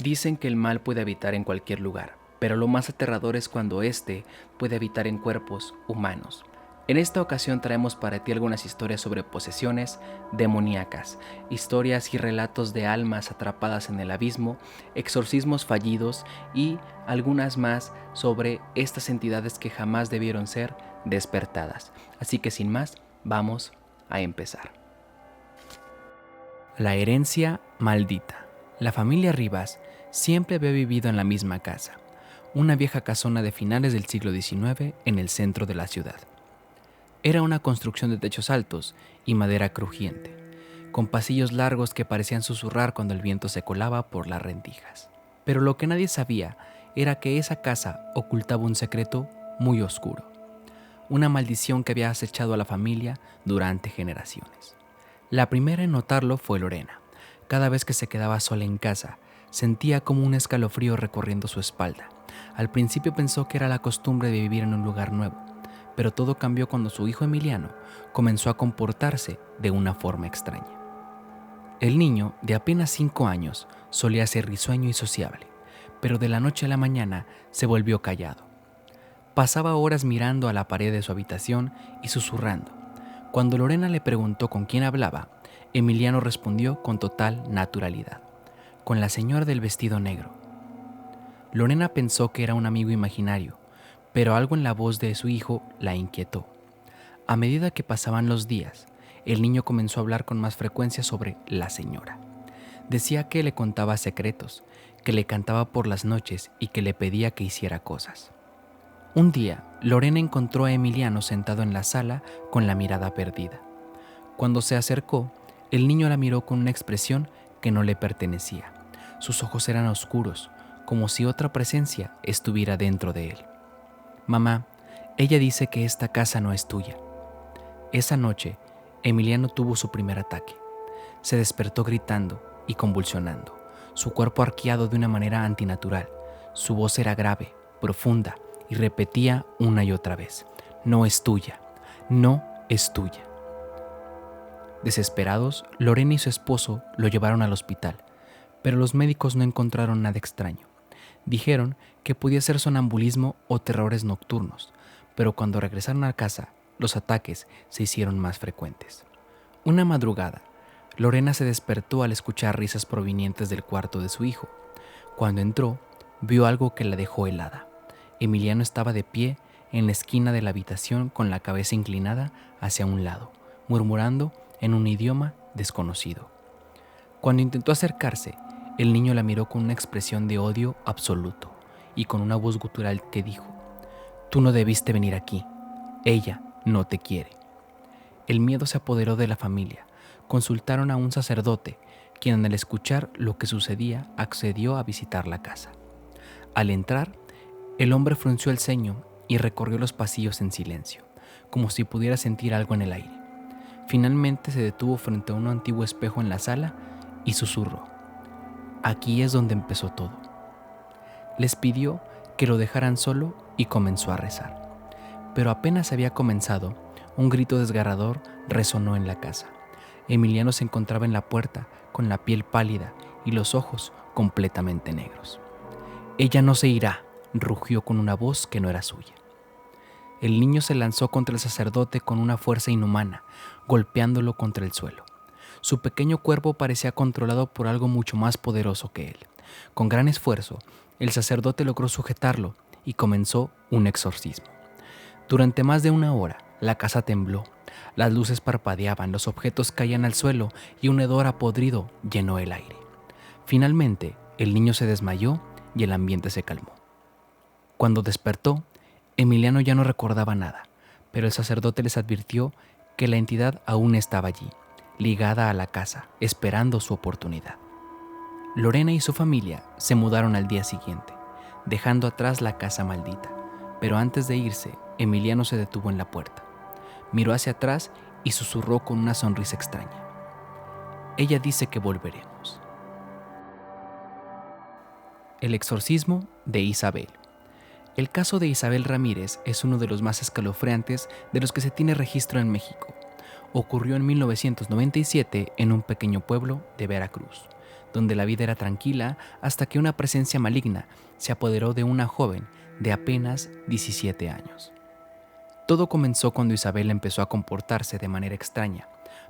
Dicen que el mal puede habitar en cualquier lugar, pero lo más aterrador es cuando éste puede habitar en cuerpos humanos. En esta ocasión traemos para ti algunas historias sobre posesiones demoníacas, historias y relatos de almas atrapadas en el abismo, exorcismos fallidos y algunas más sobre estas entidades que jamás debieron ser despertadas. Así que sin más, vamos a empezar. La herencia maldita. La familia Rivas siempre había vivido en la misma casa, una vieja casona de finales del siglo XIX en el centro de la ciudad. Era una construcción de techos altos y madera crujiente, con pasillos largos que parecían susurrar cuando el viento se colaba por las rendijas. Pero lo que nadie sabía era que esa casa ocultaba un secreto muy oscuro, una maldición que había acechado a la familia durante generaciones. La primera en notarlo fue Lorena. Cada vez que se quedaba sola en casa, sentía como un escalofrío recorriendo su espalda. Al principio pensó que era la costumbre de vivir en un lugar nuevo, pero todo cambió cuando su hijo Emiliano comenzó a comportarse de una forma extraña. El niño, de apenas 5 años, solía ser risueño y sociable, pero de la noche a la mañana se volvió callado. Pasaba horas mirando a la pared de su habitación y susurrando. Cuando Lorena le preguntó con quién hablaba, Emiliano respondió con total naturalidad: con la señora del vestido negro. Lorena pensó que era un amigo imaginario, pero algo en la voz de su hijo la inquietó. A medida que pasaban los días, el niño comenzó a hablar con más frecuencia sobre la señora. Decía que le contaba secretos, que le cantaba por las noches y que le pedía que hiciera cosas. Un día, Lorena encontró a Emiliano sentado en la sala con la mirada perdida. Cuando se acercó, el niño la miró con una expresión que no le pertenecía. Sus ojos eran oscuros, como si otra presencia estuviera dentro de él. «Mamá, ella dice que esta casa no es tuya». Esa noche, Emiliano tuvo su primer ataque. Se despertó gritando y convulsionando, su cuerpo arqueado de una manera antinatural. Su voz era grave, profunda, y repetía una y otra vez: «No es tuya, no es tuya». Desesperados, Lorena y su esposo lo llevaron al hospital, pero los médicos no encontraron nada extraño. Dijeron que podía ser sonambulismo o terrores nocturnos, pero cuando regresaron a casa, los ataques se hicieron más frecuentes. Una madrugada, Lorena se despertó al escuchar risas provenientes del cuarto de su hijo. Cuando entró, vio algo que la dejó helada. Emiliano estaba de pie en la esquina de la habitación con la cabeza inclinada hacia un lado, murmurando en un idioma desconocido. Cuando intentó acercarse, el niño la miró con una expresión de odio absoluto y con una voz gutural que dijo: «Tú no debiste venir aquí. Ella no te quiere». El miedo se apoderó de la familia. Consultaron a un sacerdote, quien al escuchar lo que sucedía accedió a visitar la casa. Al entrar, el hombre frunció el ceño y recorrió los pasillos en silencio, como si pudiera sentir algo en el aire. Finalmente se detuvo frente a un antiguo espejo en la sala y susurró: «Aquí es donde empezó todo». Les pidió que lo dejaran solo y comenzó a rezar. Pero apenas había comenzado, un grito desgarrador resonó en la casa. Emiliano se encontraba en la puerta con la piel pálida y los ojos completamente negros. «Ella no se irá», rugió con una voz que no era suya. El niño se lanzó contra el sacerdote con una fuerza inhumana, golpeándolo contra el suelo. Su pequeño cuerpo parecía controlado por algo mucho más poderoso que él. Con gran esfuerzo, el sacerdote logró sujetarlo y comenzó un exorcismo. Durante más de 1 hora, la casa tembló. Las luces parpadeaban, los objetos caían al suelo y un hedor a podrido llenó el aire. Finalmente, el niño se desmayó y el ambiente se calmó. Cuando despertó, Emiliano ya no recordaba nada, pero el sacerdote les advirtió que la entidad aún estaba allí, ligada a la casa, esperando su oportunidad. Lorena y su familia se mudaron al día siguiente, dejando atrás la casa maldita, pero antes de irse, Emiliano se detuvo en la puerta. Miró hacia atrás y susurró con una sonrisa extraña: «Ella dice que volveremos». El exorcismo de Isabel. El caso de Isabel Ramírez es uno de los más escalofriantes de los que se tiene registro en México. Ocurrió en 1997 en un pequeño pueblo de Veracruz, donde la vida era tranquila hasta que una presencia maligna se apoderó de una joven de apenas 17 años. Todo comenzó cuando Isabel empezó a comportarse de manera extraña.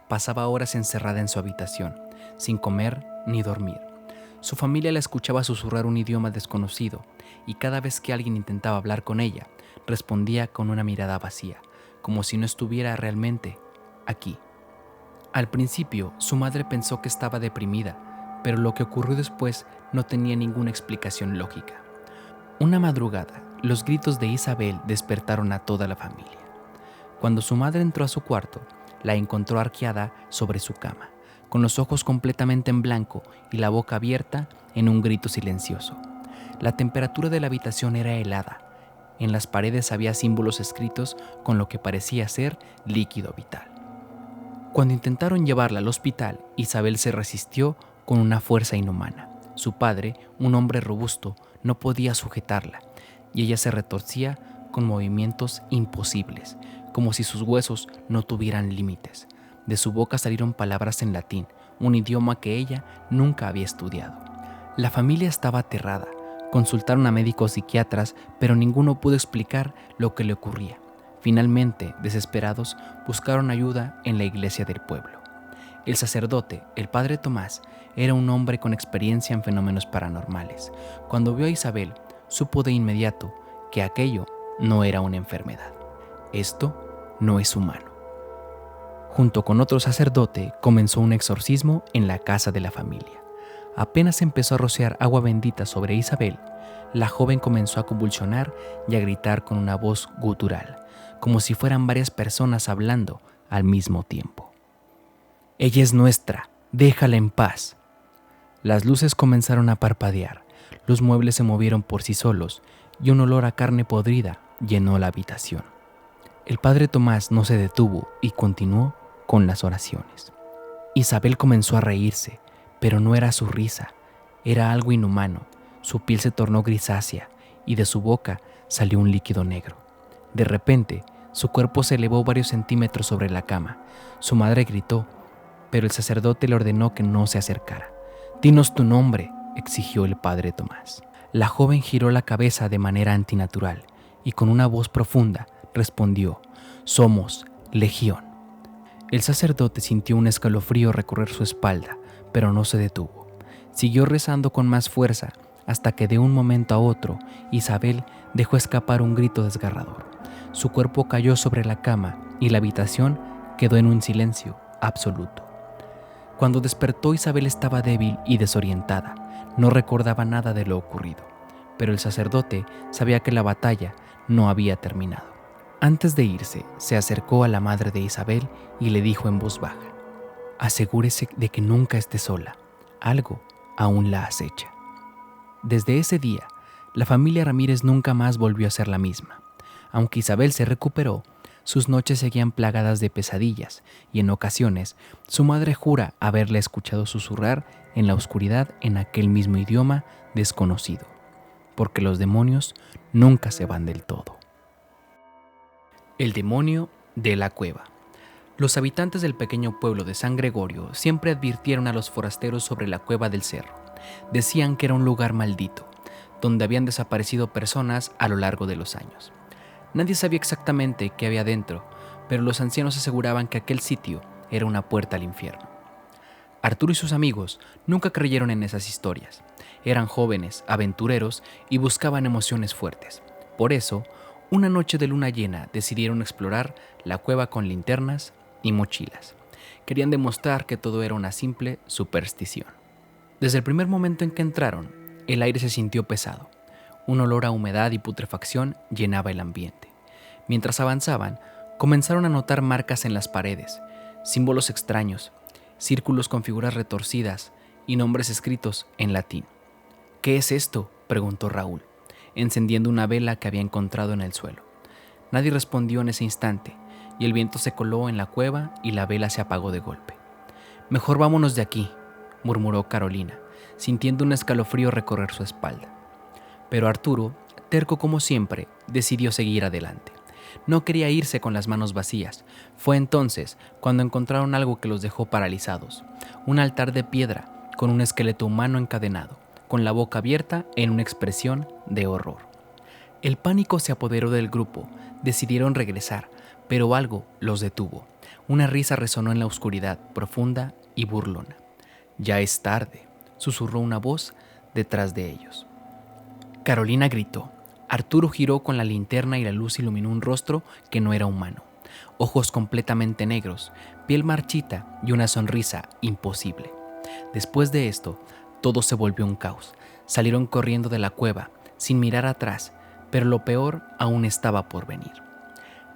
Pasaba horas encerrada en su habitación, sin comer ni dormir. Su familia la escuchaba susurrar un idioma desconocido, y cada vez que alguien intentaba hablar con ella, respondía con una mirada vacía, como si no estuviera realmente aquí. Al principio, su madre pensó que estaba deprimida, pero lo que ocurrió después no tenía ninguna explicación lógica. Una madrugada, los gritos de Isabel despertaron a toda la familia. Cuando su madre entró a su cuarto, la encontró arqueada sobre su cama, con los ojos completamente en blanco y la boca abierta en un grito silencioso. La temperatura de la habitación era helada. En las paredes había símbolos escritos con lo que parecía ser líquido vital. Cuando intentaron llevarla al hospital, Isabel se resistió con una fuerza inhumana. Su padre, un hombre robusto, no podía sujetarla, y ella se retorcía con movimientos imposibles, como si sus huesos no tuvieran límites. De su boca salieron palabras en latín, un idioma que ella nunca había estudiado. La familia estaba aterrada. Consultaron a médicos psiquiatras, pero ninguno pudo explicar lo que le ocurría. Finalmente, desesperados, buscaron ayuda en la iglesia del pueblo. El sacerdote, el padre Tomás, era un hombre con experiencia en fenómenos paranormales. Cuando vio a Isabel, supo de inmediato que aquello no era una enfermedad. Esto no es humano. Junto con otro sacerdote, comenzó un exorcismo en la casa de la familia. Apenas empezó a rociar agua bendita sobre Isabel, la joven comenzó a convulsionar y a gritar con una voz gutural, como si fueran varias personas hablando al mismo tiempo. «Ella es nuestra, déjala en paz». Las luces comenzaron a parpadear, los muebles se movieron por sí solos y un olor a carne podrida llenó la habitación. El padre Tomás no se detuvo y continuó con las oraciones. Isabel comenzó a reírse, pero no era su risa, era algo inhumano. Su piel se tornó grisácea y de su boca salió un líquido negro. De repente, su cuerpo se elevó varios centímetros sobre la cama. Su madre gritó, pero el sacerdote le ordenó que no se acercara. «Dinos tu nombre», exigió el padre Tomás. La joven giró la cabeza de manera antinatural y con una voz profunda respondió: «Somos Legión». El sacerdote sintió un escalofrío recorrer su espalda, pero no se detuvo. Siguió rezando con más fuerza hasta que de un momento a otro Isabel dejó escapar un grito desgarrador. Su cuerpo cayó sobre la cama y la habitación quedó en un silencio absoluto. Cuando despertó, Isabel estaba débil y desorientada. No recordaba nada de lo ocurrido, pero el sacerdote sabía que la batalla no había terminado. Antes de irse, se acercó a la madre de Isabel y le dijo en voz baja: «Asegúrese de que nunca esté sola. Algo aún la acecha». Desde ese día, la familia Ramírez nunca más volvió a ser la misma. Aunque Isabel se recuperó, sus noches seguían plagadas de pesadillas y en ocasiones su madre jura haberle escuchado susurrar en la oscuridad en aquel mismo idioma desconocido, porque los demonios nunca se van del todo. El demonio de la cueva. Los habitantes del pequeño pueblo de San Gregorio siempre advirtieron a los forasteros sobre la cueva del cerro. Decían que era un lugar maldito, donde habían desaparecido personas a lo largo de los años. Nadie sabía exactamente qué había dentro, pero los ancianos aseguraban que aquel sitio era una puerta al infierno. Arturo y sus amigos nunca creyeron en esas historias. Eran jóvenes, aventureros y buscaban emociones fuertes. Por eso, una noche de luna llena decidieron explorar la cueva con linternas y mochilas. Querían demostrar que todo era una simple superstición. Desde el primer momento en que entraron, el aire se sintió pesado. Un olor a humedad y putrefacción llenaba el ambiente. Mientras avanzaban, comenzaron a notar marcas en las paredes, símbolos extraños, círculos con figuras retorcidas y nombres escritos en latín. «¿Qué es esto?», preguntó Raúl, encendiendo una vela que había encontrado en el suelo. Nadie respondió en ese instante, y el viento se coló en la cueva y la vela se apagó de golpe. «Mejor vámonos de aquí», murmuró Carolina, sintiendo un escalofrío recorrer su espalda. Pero Arturo, terco como siempre, decidió seguir adelante. No quería irse con las manos vacías. Fue entonces cuando encontraron algo que los dejó paralizados: un altar de piedra con un esqueleto humano encadenado, con la boca abierta en una expresión de horror. El pánico se apoderó del grupo. Decidieron regresar, pero algo los detuvo. Una risa resonó en la oscuridad profunda y burlona. «Ya es tarde», susurró una voz detrás de ellos. Carolina gritó. Arturo giró con la linterna y la luz iluminó un rostro que no era humano. Ojos completamente negros, piel marchita y una sonrisa imposible. Después de esto, todo se volvió un caos. Salieron corriendo de la cueva, sin mirar atrás, pero lo peor aún estaba por venir.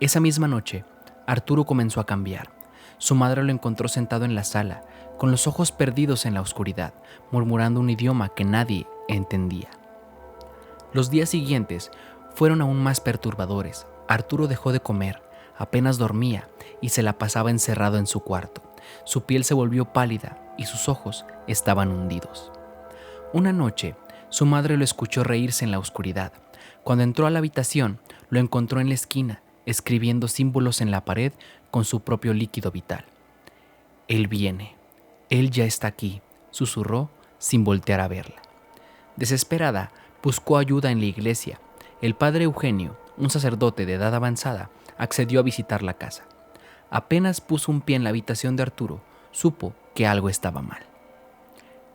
Esa misma noche, Arturo comenzó a cambiar. Su madre lo encontró sentado en la sala, con los ojos perdidos en la oscuridad, murmurando un idioma que nadie entendía. Los días siguientes fueron aún más perturbadores. Arturo dejó de comer, apenas dormía y se la pasaba encerrado en su cuarto. Su piel se volvió pálida y sus ojos estaban hundidos. Una noche, su madre lo escuchó reírse en la oscuridad. Cuando entró a la habitación, lo encontró en la esquina, escribiendo símbolos en la pared con su propio líquido vital. «Él viene. Él ya está aquí», susurró sin voltear a verla. Desesperada, buscó ayuda en la iglesia. El padre Eugenio, un sacerdote de edad avanzada, accedió a visitar la casa. Apenas puso un pie en la habitación de Arturo, supo que algo estaba mal.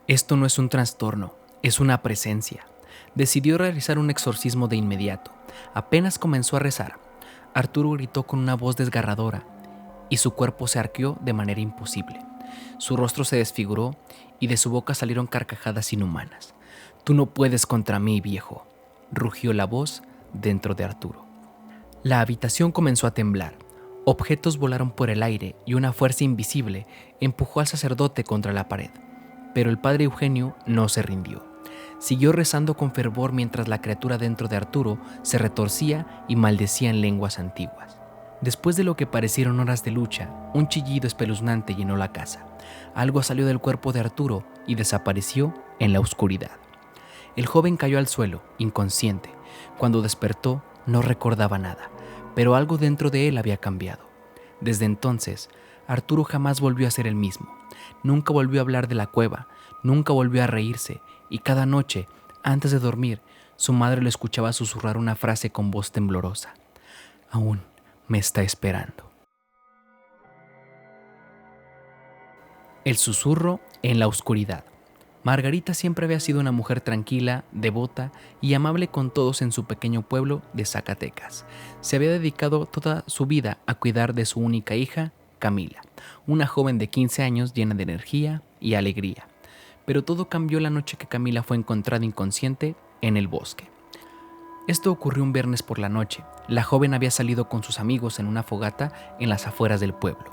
Esto no es un trastorno, es una presencia. Decidió realizar un exorcismo de inmediato. Apenas comenzó a rezar, Arturo gritó con una voz desgarradora y su cuerpo se arqueó de manera imposible. Su rostro se desfiguró y de su boca salieron carcajadas inhumanas. «Tú no puedes contra mí, viejo», rugió la voz dentro de Arturo. La habitación comenzó a temblar. Objetos volaron por el aire y una fuerza invisible empujó al sacerdote contra la pared. Pero el padre Eugenio no se rindió. Siguió rezando con fervor mientras la criatura dentro de Arturo se retorcía y maldecía en lenguas antiguas. Después de lo que parecieron horas de lucha, un chillido espeluznante llenó la casa. Algo salió del cuerpo de Arturo y desapareció en la oscuridad. El joven cayó al suelo, inconsciente. Cuando despertó, no recordaba nada, pero algo dentro de él había cambiado. Desde entonces, Arturo jamás volvió a ser el mismo. Nunca volvió a hablar de la cueva, nunca volvió a reírse, y cada noche, antes de dormir, su madre lo escuchaba susurrar una frase con voz temblorosa: «Aún me está esperando». El susurro en la oscuridad. Margarita siempre había sido una mujer tranquila, devota y amable con todos en su pequeño pueblo de Zacatecas. Se había dedicado toda su vida a cuidar de su única hija, Camila, una joven de 15 años llena de energía y alegría. Pero todo cambió la noche que Camila fue encontrada inconsciente en el bosque. Esto ocurrió un viernes por la noche. La joven había salido con sus amigos en una fogata en las afueras del pueblo,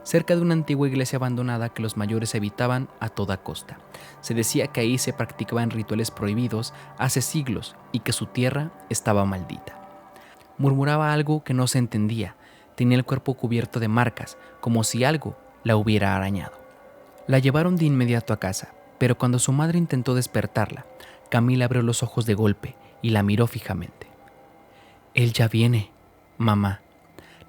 cerca de una antigua iglesia abandonada que los mayores evitaban a toda costa. Se decía que ahí se practicaban rituales prohibidos hace siglos y que su tierra estaba maldita. Murmuraba algo que no se entendía. Tenía el cuerpo cubierto de marcas, como si algo la hubiera arañado. La llevaron de inmediato a casa, pero cuando su madre intentó despertarla, Camila abrió los ojos de golpe y la miró fijamente. «Él ya viene, mamá».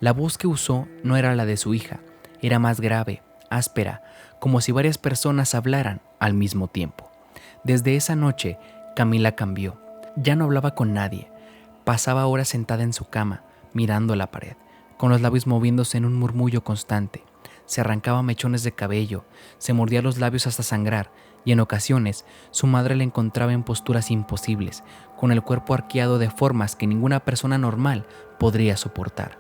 La voz que usó no era la de su hija. Era más grave, áspera, como si varias personas hablaran al mismo tiempo. Desde esa noche, Camila cambió. Ya no hablaba con nadie. Pasaba horas sentada en su cama, mirando la pared, con los labios moviéndose en un murmullo constante. Se arrancaba mechones de cabello, se mordía los labios hasta sangrar, y en ocasiones su madre la encontraba en posturas imposibles, con el cuerpo arqueado de formas que ninguna persona normal podría soportar.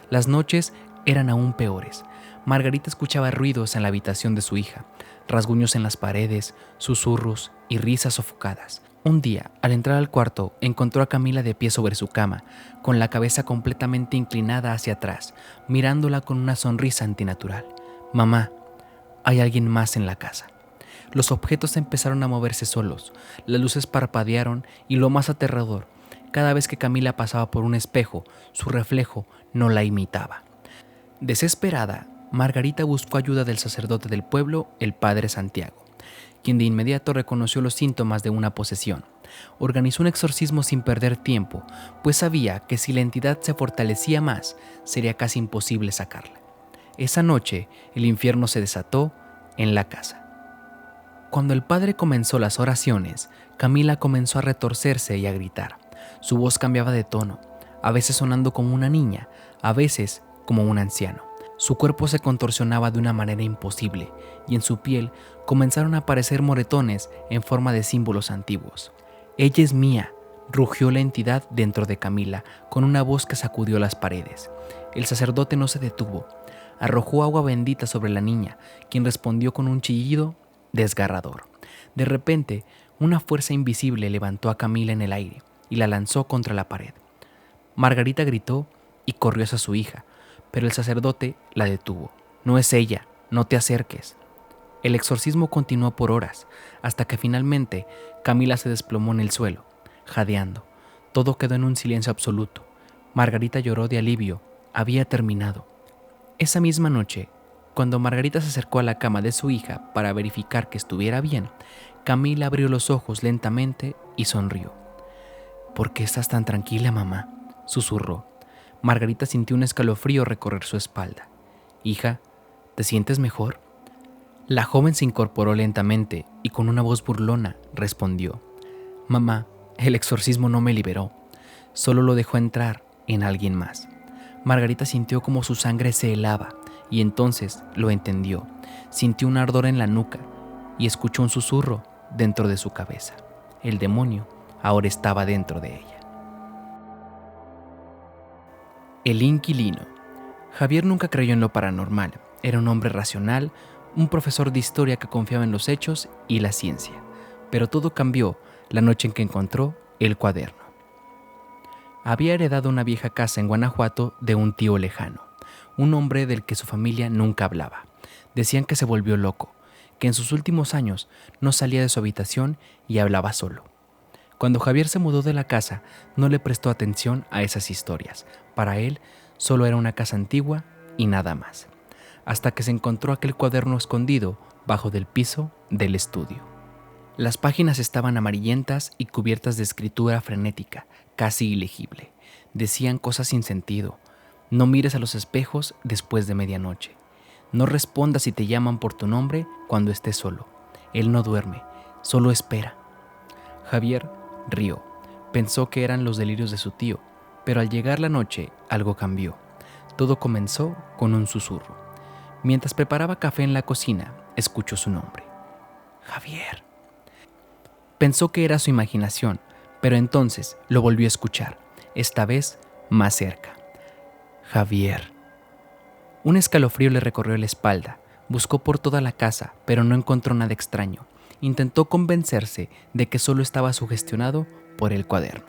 Las noches eran aún peores. Margarita escuchaba ruidos en la habitación de su hija, rasguños en las paredes, susurros y risas sofocadas. Un día, al entrar al cuarto, encontró a Camila de pie sobre su cama, con la cabeza completamente inclinada hacia atrás, mirándola con una sonrisa antinatural. «Mamá, hay alguien más en la casa». Los objetos empezaron a moverse solos, las luces parpadearon y lo más aterrador, cada vez que Camila pasaba por un espejo, su reflejo no la imitaba. Desesperada, Margarita buscó ayuda del sacerdote del pueblo, el padre Santiago, quien de inmediato reconoció los síntomas de una posesión. Organizó un exorcismo sin perder tiempo, pues sabía que si la entidad se fortalecía más, sería casi imposible sacarla. Esa noche, el infierno se desató en la casa. Cuando el padre comenzó las oraciones, Camila comenzó a retorcerse y a gritar. Su voz cambiaba de tono, a veces sonando como una niña, a veces como un anciano. Su cuerpo se contorsionaba de una manera imposible y en su piel comenzaron a aparecer moretones en forma de símbolos antiguos. «Ella es mía», rugió la entidad dentro de Camila con una voz que sacudió las paredes. El sacerdote no se detuvo. Arrojó agua bendita sobre la niña, quien respondió con un chillido desgarrador. De repente, una fuerza invisible levantó a Camila en el aire y la lanzó contra la pared. Margarita gritó y corrió hacia su hija, pero el sacerdote la detuvo. «No es ella, no te acerques». El exorcismo continuó por horas, hasta que finalmente Camila se desplomó en el suelo, jadeando. Todo quedó en un silencio absoluto. Margarita lloró de alivio. Había terminado. Esa misma noche, cuando Margarita se acercó a la cama de su hija para verificar que estuviera bien, Camila abrió los ojos lentamente y sonrió. «¿Por qué estás tan tranquila, mamá?», susurró. Margarita sintió un escalofrío recorrer su espalda. «Hija, ¿te sientes mejor?». La joven se incorporó lentamente y con una voz burlona respondió: «Mamá, el exorcismo no me liberó, solo lo dejó entrar en alguien más». Margarita sintió como su sangre se helaba y entonces lo entendió. Sintió un ardor en la nuca y escuchó un susurro dentro de su cabeza. El demonio ahora estaba dentro de ella. El inquilino. Javier nunca creyó en lo paranormal. Era un hombre racional, un profesor de historia que confiaba en los hechos y la ciencia. Pero todo cambió la noche en que encontró el cuaderno. Había heredado una vieja casa en Guanajuato de un tío lejano, un hombre del que su familia nunca hablaba. Decían que se volvió loco, que en sus últimos años no salía de su habitación y hablaba solo. Cuando Javier se mudó de la casa, no le prestó atención a esas historias. Para él, solo era una casa antigua y nada más. Hasta que se encontró aquel cuaderno escondido bajo del piso del estudio. Las páginas estaban amarillentas y cubiertas de escritura frenética, casi ilegible. Decían cosas sin sentido. No mires a los espejos después de medianoche. No respondas si te llaman por tu nombre cuando estés solo. Él no duerme, solo espera. Javier rió. Pensó que eran los delirios de su tío, pero al llegar la noche algo cambió. Todo comenzó con un susurro. Mientras preparaba café en la cocina, escuchó su nombre. «Javier». Pensó que era su imaginación, pero entonces lo volvió a escuchar, esta vez más cerca. «Javier». Un escalofrío le recorrió la espalda. Buscó por toda la casa, pero no encontró nada extraño. Intentó convencerse de que solo estaba sugestionado por el cuaderno.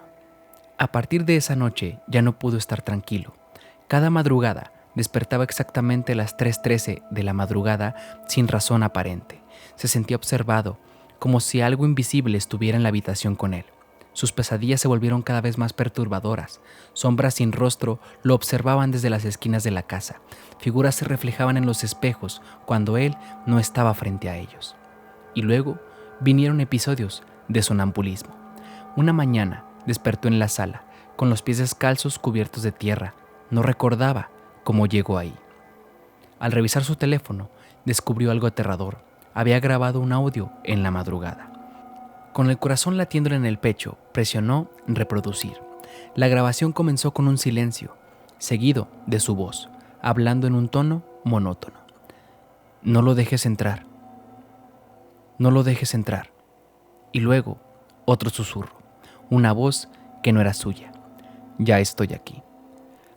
A partir de esa noche ya no pudo estar tranquilo. Cada madrugada despertaba exactamente a las 3:13 de la madrugada sin razón aparente. Se sentía observado, como si algo invisible estuviera en la habitación con él. Sus pesadillas se volvieron cada vez más perturbadoras. Sombras sin rostro lo observaban desde las esquinas de la casa. Figuras se reflejaban en los espejos cuando él no estaba frente a ellos. Y luego vinieron episodios de sonambulismo. Una mañana despertó en la sala, con los pies descalzos cubiertos de tierra. No recordaba cómo llegó ahí. Al revisar su teléfono, descubrió algo aterrador. Había grabado un audio en la madrugada. Con el corazón latiéndole en el pecho, presionó reproducir. La grabación comenzó con un silencio, seguido de su voz, hablando en un tono monótono. «No lo dejes entrar. No lo dejes entrar». Y luego, otro susurro, una voz que no era suya. «Ya estoy aquí».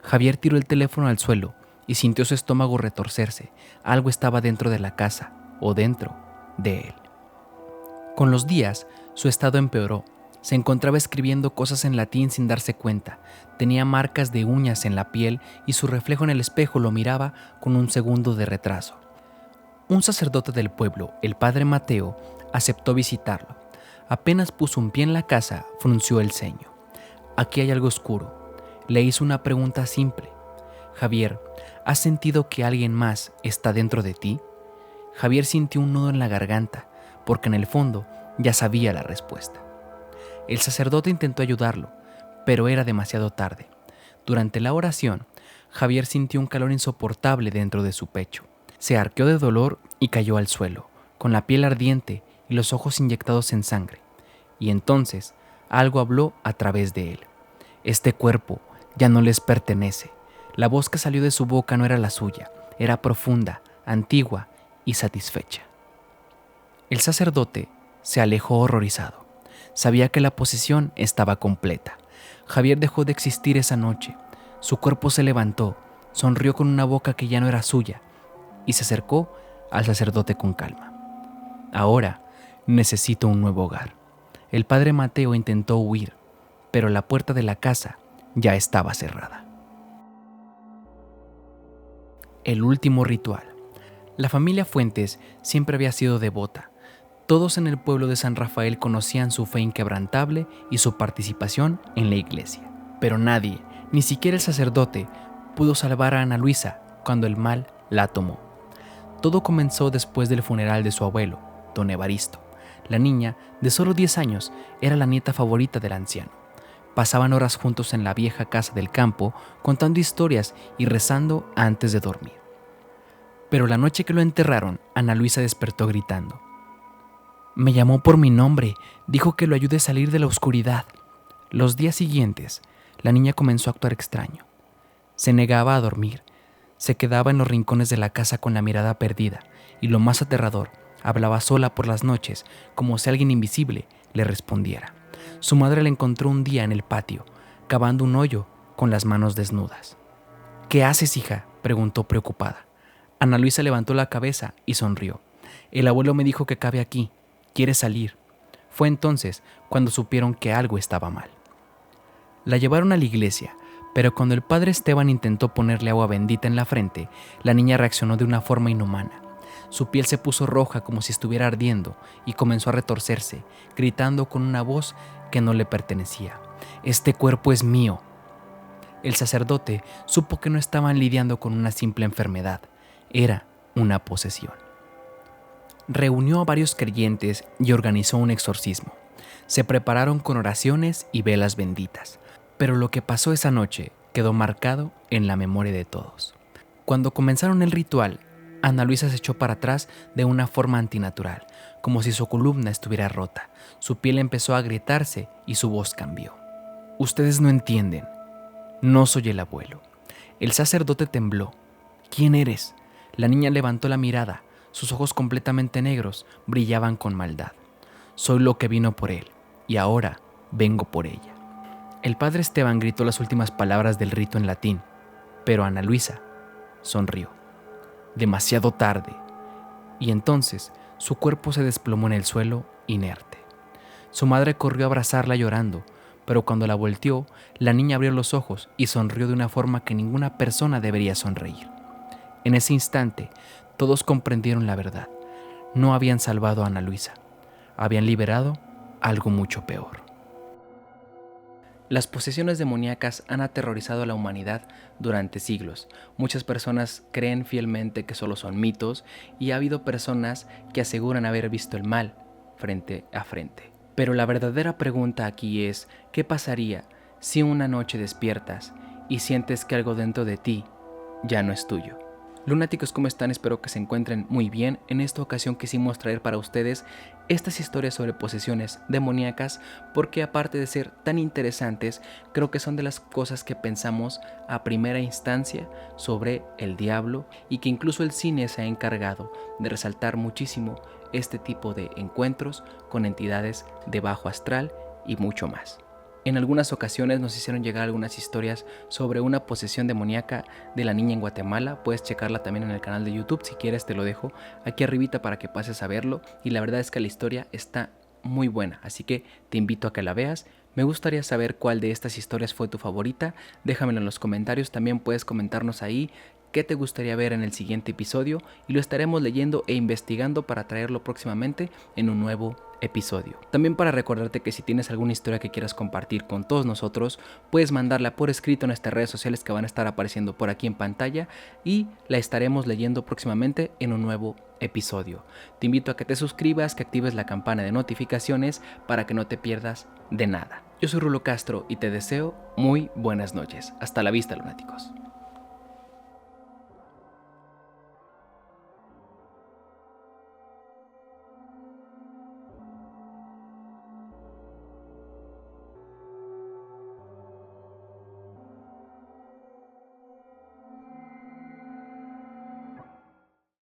Javier tiró el teléfono al suelo y sintió su estómago retorcerse. Algo estaba dentro de la casa, o dentro de él. Con los días, su estado empeoró. Se encontraba escribiendo cosas en latín sin darse cuenta. Tenía marcas de uñas en la piel y su reflejo en el espejo lo miraba con un segundo de retraso. Un sacerdote del pueblo, el padre Mateo, aceptó visitarlo. Apenas puso un pie en la casa, frunció el ceño. «Aquí hay algo oscuro». Le hizo una pregunta simple. «Javier, ¿has sentido que alguien más está dentro de ti?». Javier sintió un nudo en la garganta, porque en el fondo ya sabía la respuesta. El sacerdote intentó ayudarlo, pero era demasiado tarde. Durante la oración, Javier sintió un calor insoportable dentro de su pecho. Se arqueó de dolor y cayó al suelo, con la piel ardiente y los ojos inyectados en sangre. Y entonces algo habló a través de él. Este cuerpo ya no les pertenece. La voz que salió de su boca no era la suya, era profunda, antigua y satisfecha. El sacerdote se alejó horrorizado. Sabía que la posesión estaba completa. Javier dejó de existir esa noche. Su cuerpo se levantó, sonrió con una boca que ya no era suya y se acercó al sacerdote con calma. Ahora necesito un nuevo hogar. El padre Mateo intentó huir, pero la puerta de la casa ya estaba cerrada. El último ritual. La familia Fuentes siempre había sido devota. Todos en el pueblo de San Rafael conocían su fe inquebrantable y su participación en la iglesia. Pero nadie, ni siquiera el sacerdote, pudo salvar a Ana Luisa cuando el mal la tomó. Todo comenzó después del funeral de su abuelo, don Evaristo. La niña, de solo 10 años, era la nieta favorita del anciano. Pasaban horas juntos en la vieja casa del campo, contando historias y rezando antes de dormir. Pero la noche que lo enterraron, Ana Luisa despertó gritando. Me llamó por mi nombre, dijo que lo ayude a salir de la oscuridad. Los días siguientes, la niña comenzó a actuar extraño. Se negaba a dormir, se quedaba en los rincones de la casa con la mirada perdida y lo más aterrador, hablaba sola por las noches como si alguien invisible le respondiera. Su madre la encontró un día en el patio, cavando un hoyo con las manos desnudas. ¿Qué haces, hija?, preguntó preocupada. Ana Luisa levantó la cabeza y sonrió. El abuelo me dijo que cabe aquí. Quiere salir. Fue entonces cuando supieron que algo estaba mal. La llevaron a la iglesia, pero cuando el padre Esteban intentó ponerle agua bendita en la frente, la niña reaccionó de una forma inhumana. Su piel se puso roja como si estuviera ardiendo y comenzó a retorcerse, gritando con una voz que no le pertenecía. «Este cuerpo es mío». El sacerdote supo que no estaban lidiando con una simple enfermedad, era una posesión. Reunió a varios creyentes y organizó un exorcismo. Se prepararon con oraciones y velas benditas, pero lo que pasó esa noche quedó marcado en la memoria de todos. Cuando comenzaron el ritual, Ana Luisa se echó para atrás de una forma antinatural, como si su columna estuviera rota. Su piel empezó a agrietarse y su voz cambió. Ustedes no entienden. No soy el abuelo. El sacerdote tembló. ¿Quién eres? La niña levantó la mirada. Sus ojos completamente negros brillaban con maldad. Soy lo que vino por él, y ahora vengo por ella. El padre Esteban gritó las últimas palabras del rito en latín, pero Ana Luisa sonrió. Demasiado tarde. Y entonces su cuerpo se desplomó en el suelo, inerte. Su madre corrió a abrazarla llorando, pero cuando la volteó, la niña abrió los ojos y sonrió de una forma que ninguna persona debería sonreír. En ese instante, todos comprendieron la verdad. No habían salvado a Ana Luisa. Habían liberado algo mucho peor. Las posesiones demoníacas han aterrorizado a la humanidad durante siglos. Muchas personas creen fielmente que solo son mitos y ha habido personas que aseguran haber visto el mal frente a frente. Pero la verdadera pregunta aquí es, ¿qué pasaría si una noche despiertas y sientes que algo dentro de ti ya no es tuyo? Lunáticos, ¿cómo están? Espero que se encuentren muy bien. En esta ocasión quisimos traer para ustedes estas historias sobre posesiones demoníacas porque aparte de ser tan interesantes, creo que son de las cosas que pensamos a primera instancia sobre el diablo y que incluso el cine se ha encargado de resaltar muchísimo este tipo de encuentros con entidades de bajo astral y mucho más. En algunas ocasiones nos hicieron llegar algunas historias sobre una posesión demoníaca de la niña en Guatemala. Puedes checarla también en el canal de YouTube, si quieres te lo dejo aquí arribita para que pases a verlo. Y la verdad es que la historia está muy buena, así que te invito a que la veas. Me gustaría saber cuál de estas historias fue tu favorita. Déjamelo en los comentarios, también puedes comentarnos ahí qué te gustaría ver en el siguiente episodio y lo estaremos leyendo e investigando para traerlo próximamente en un nuevo episodio. También para recordarte que si tienes alguna historia que quieras compartir con todos nosotros, puedes mandarla por escrito en nuestras redes sociales que van a estar apareciendo por aquí en pantalla y la estaremos leyendo próximamente en un nuevo episodio. Te invito a que te suscribas, que actives la campana de notificaciones para que no te pierdas de nada. Yo soy Rulo Castro y te deseo muy buenas noches. Hasta la vista, lunáticos.